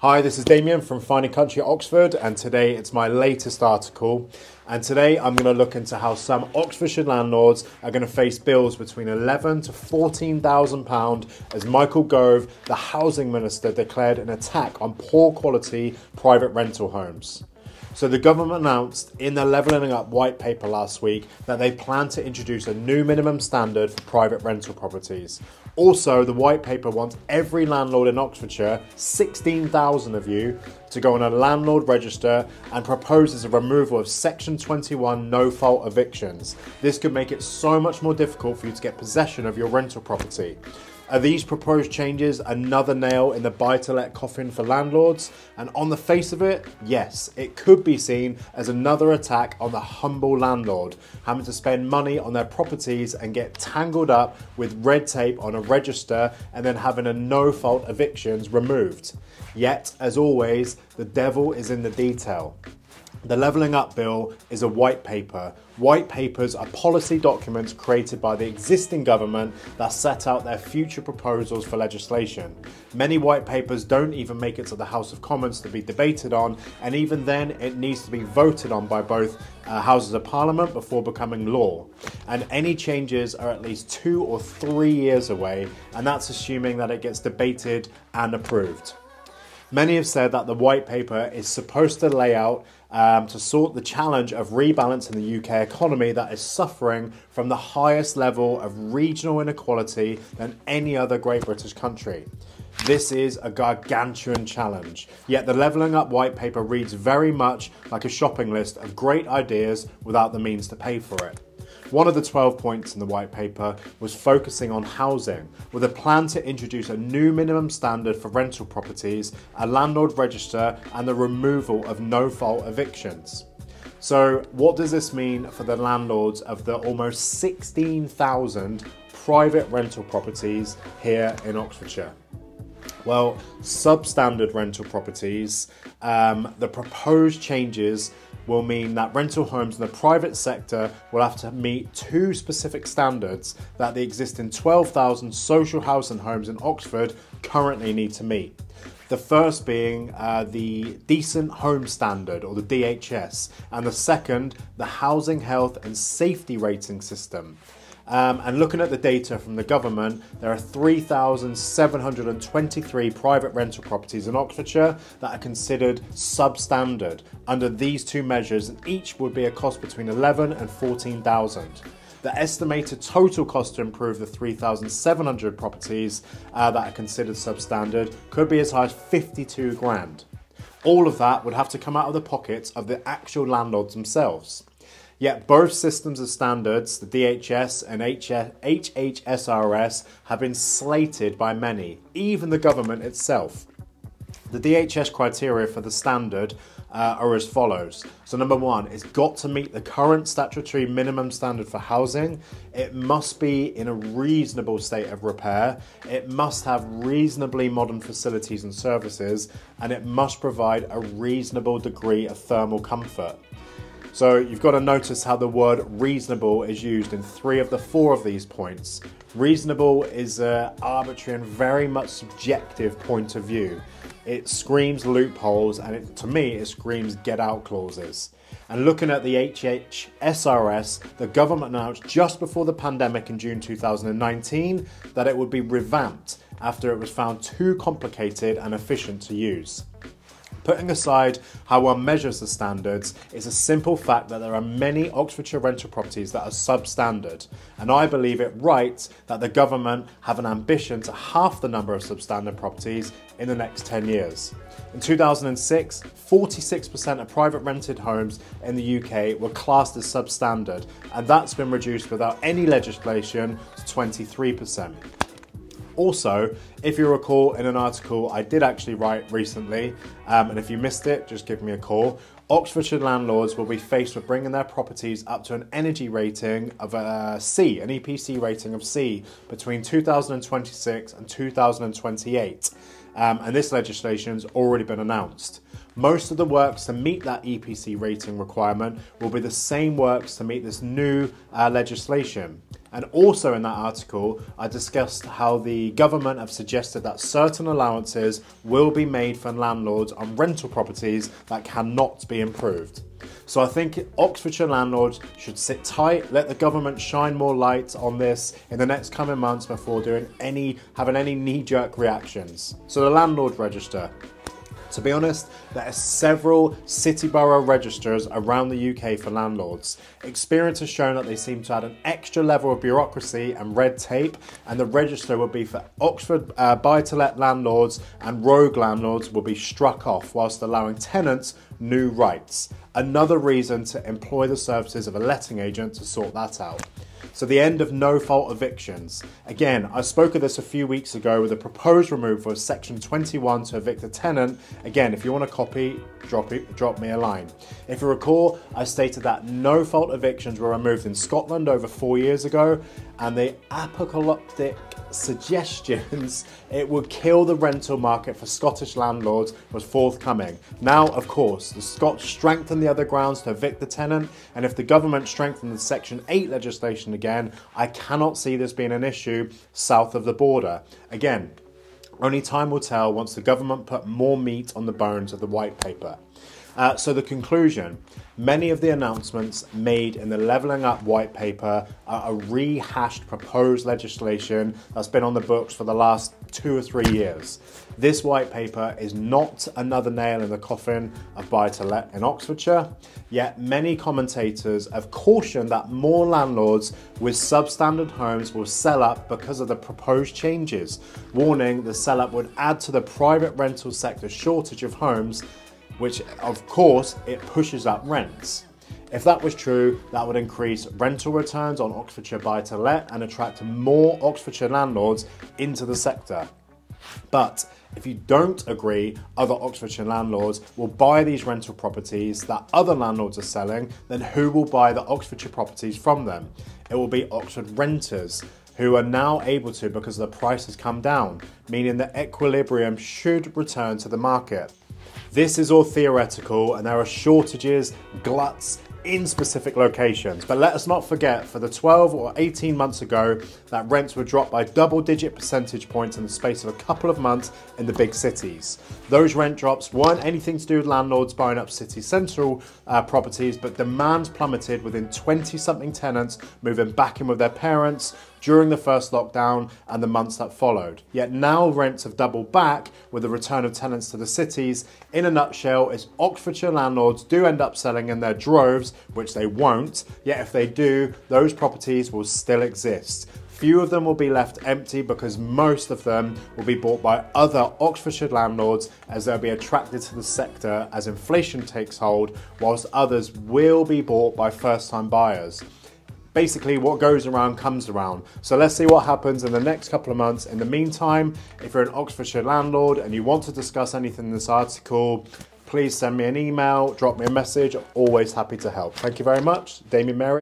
Hi, this is Damien from Fine & Country Oxford, and today it's my latest article. And today I'm going to look into how some Oxfordshire landlords are going to face bills between £11,000 to £14,000 as Michael Gove, the housing minister, declared an attack on poor quality private rental homes. So the government announced in the Levelling Up white paper last week that they plan to introduce a new minimum standard for private rental properties. Also, the white paper wants every landlord in Oxfordshire, 16,000 of you, to go on a Landlord Register and proposes a removal of Section 21 no-fault evictions. This could make it so much more difficult for you to get possession of your rental property. Are these proposed changes another nail in the buy-to-let coffin for landlords? And on the face of it, yes, it could be seen as another attack on the humble landlord, having to spend money on their properties and get tangled up with red tape on a register and then having a no-fault evictions removed. Yet, as always, the devil is in the detail. The Levelling Up bill is a white paper. White papers are policy documents created by the existing government that set out their future proposals for legislation. Many white papers don't even make it to the House of Commons to be debated on, and even then it needs to be voted on by both Houses of Parliament before becoming law. And any changes are at least 2 or 3 years away, and that's assuming that it gets debated and approved. Many have said that the white paper is supposed to lay out to sort the challenge of rebalancing the UK economy that is suffering from the highest level of regional inequality than any other Great British country. This is a gargantuan challenge, yet the Levelling Up white paper reads very much like a shopping list of great ideas without the means to pay for it. One of the 12 points in the white paper was focusing on housing, with a plan to introduce a new minimum standard for rental properties, a landlord register, and the removal of no-fault evictions. So what does this mean for the landlords of the almost 16,000 private rental properties here in Oxfordshire? Well, substandard rental properties, the proposed changes will mean that rental homes in the private sector will have to meet 2 specific standards that the existing 12,000 social housing homes in Oxford currently need to meet. The first being the Decent Home Standard, or the DHS, and the second, the Housing Health and Safety Rating System. And looking at the data from the government, there are 3,723 private rental properties in Oxfordshire that are considered substandard under these 2 measures, and each would be a cost between 11 and 14,000. The estimated total cost to improve the 3,700 properties that are considered substandard could be as high as 52 grand. All of that would have to come out of the pockets of the actual landlords themselves. Yet both systems of standards, the DHS and HHSRS, have been slated by many, even the government itself. The DHS criteria for the standard are as follows. So number 1, it's got to meet the current statutory minimum standard for housing. It must be in a reasonable state of repair. It must have reasonably modern facilities and services, and it must provide a reasonable degree of thermal comfort. So you've got to notice how the word reasonable is used in 3 of the 4 of these points. Reasonable is an arbitrary and very much subjective point of view. It screams loopholes, and to me it screams get out clauses. And looking at the HHSRS, the government announced just before the pandemic in June 2019 that it would be revamped after it was found too complicated and efficient to use. Putting aside how one measures the standards, it's a simple fact that there are many Oxfordshire rental properties that are substandard, and I believe it right that the government have an ambition to halve the number of substandard properties in the next 10 years. In 2006, 46% of private rented homes in the UK were classed as substandard, and that's been reduced without any legislation to 23%. Also, if you recall in an article I did actually write recently, and if you missed it, just give me a call, Oxfordshire landlords will be faced with bringing their properties up to an energy rating of C, an EPC rating of C, between 2026 and 2028. And this legislation's already been announced. Most of the works to meet that EPC rating requirement will be the same works to meet this new legislation. And also in that article, I discussed how the government have suggested that certain allowances will be made for landlords on rental properties that cannot be improved. So I think Oxfordshire landlords should sit tight, let the government shine more light on this in the next coming months before having any knee-jerk reactions. So the Landlord Register. To be honest, there are several city borough registers around the UK for landlords. Experience has shown that they seem to add an extra level of bureaucracy and red tape, and the register will be for Oxford buy-to-let landlords, and rogue landlords will be struck off whilst allowing tenants new rights. Another reason to employ the services of a letting agent to sort that out. So the end of no-fault evictions. Again, I spoke of this a few weeks ago with the proposed removal of Section 21 to evict a tenant. Again, if you want a copy, drop me a line. If you recall, I stated that no-fault evictions were removed in Scotland over 4 years ago, and the apocalyptic suggestions it would kill the rental market for Scottish landlords was forthcoming. Now, of course, the Scots strengthened the other grounds to evict the tenant, and if the government strengthened the Section 8 legislation again, I cannot see this being an issue south of the border. Again, only time will tell once the government put more meat on the bones of the white paper. So the conclusion, many of the announcements made in the Levelling Up white paper are a rehashed proposed legislation that's been on the books for the last 2 or 3 years. This white paper is not another nail in the coffin of buy-to-let in Oxfordshire, yet many commentators have cautioned that more landlords with substandard homes will sell up because of the proposed changes, warning the sell-up would add to the private rental sector's shortage of homes, which of course it pushes up rents. If that was true, that would increase rental returns on Oxfordshire buy-to-let and attract more Oxfordshire landlords into the sector. But if you don't agree other Oxfordshire landlords will buy these rental properties that other landlords are selling, then who will buy the Oxfordshire properties from them? It will be Oxford renters, who are now able to because the price has come down, meaning that equilibrium should return to the market. This is all theoretical, and there are shortages, gluts in specific locations. But let us not forget, for the 12 or 18 months ago, that rents were dropped by double-digit percentage points in the space of a couple of months in the big cities. Those rent drops weren't anything to do with landlords buying up city central properties, but demand plummeted within 20-something tenants moving back in with their parents during the first lockdown and the months that followed. Yet now rents have doubled back with the return of tenants to the cities. In a nutshell, is Oxfordshire landlords do end up selling in their droves, which they won't, yet if they do, those properties will still exist. Few of them will be left empty because most of them will be bought by other Oxfordshire landlords, as they'll be attracted to the sector as inflation takes hold, whilst others will be bought by first-time buyers. Basically, what goes around comes around. So let's see what happens in the next couple of months. In the meantime, if you're an Oxfordshire landlord and you want to discuss anything in this article, please send me an email, drop me a message. I'm always happy to help. Thank you very much. Damien Mary.